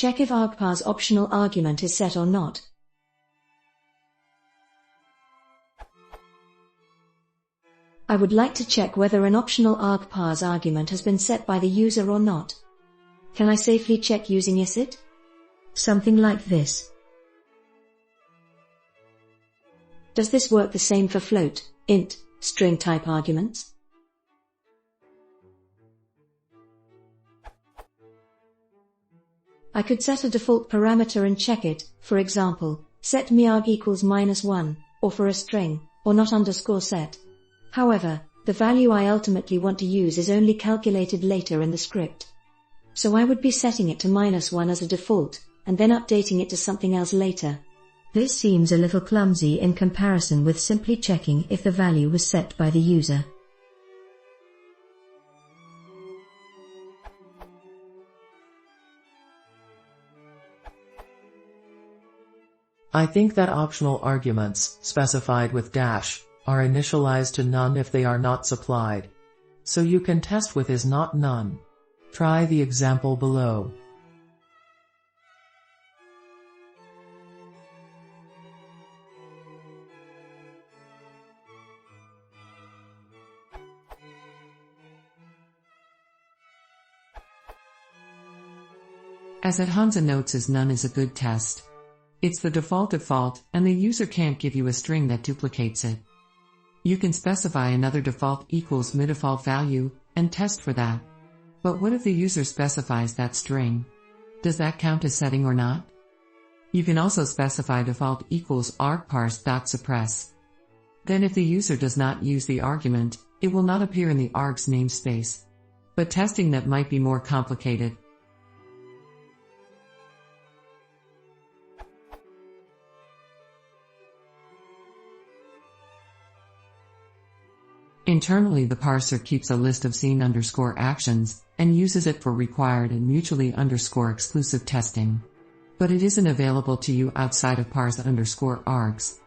Check if argparse optional argument is set or not. I would like to check whether an optional argparse argument has been set by the user or not. Can I safely check using ISIT? Something like this. Does this work the same for float, int, string type arguments? I could set a default parameter and check it, for example, set mearg equals -1, or for a string, or not _set. However, the value I ultimately want to use is only calculated later in the script. So I would be setting it to -1 as a default, and then updating it to something else later. This seems a little clumsy in comparison with simply checking if the value was set by the user. I think that optional arguments, specified with dash, are initialized to none if they are not supplied. So you can test with is not none. Try the example below. As at Hansa notes as none is a good test. It's the default, and the user can't give you a string that duplicates it. You can specify another default equals mid-default value, and test for that. But what if the user specifies that string? Does that count as setting or not? You can also specify default equals argparse.suppress. Then if the user does not use the argument, it will not appear in the args namespace. But testing that might be more complicated. Internally, the parser keeps a list of scene_actions, and uses it for required and mutually_exclusive testing. But it isn't available to you outside of parse_args.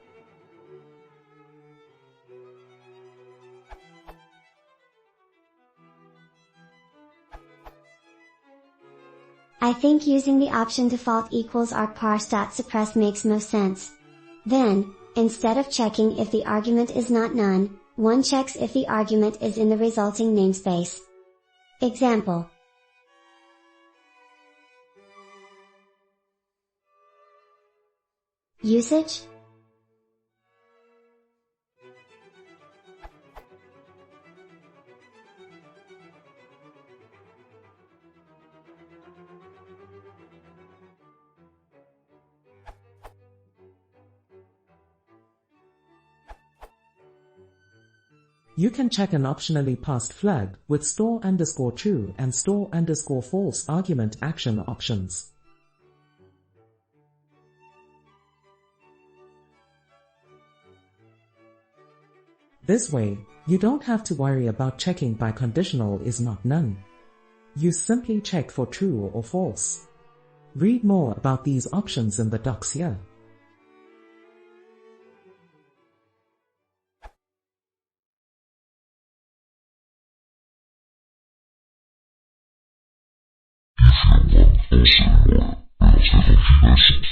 I think using the option default equals argparse.suppress makes most sense. Then, instead of checking if the argument is not none, one checks if the argument is in the resulting namespace. Example. Usage? You can check an optionally passed flag with store_true and store_false argument action options. This way, you don't have to worry about checking by conditional is not none. You simply check for true or false. Read more about these options in the docs here. Also,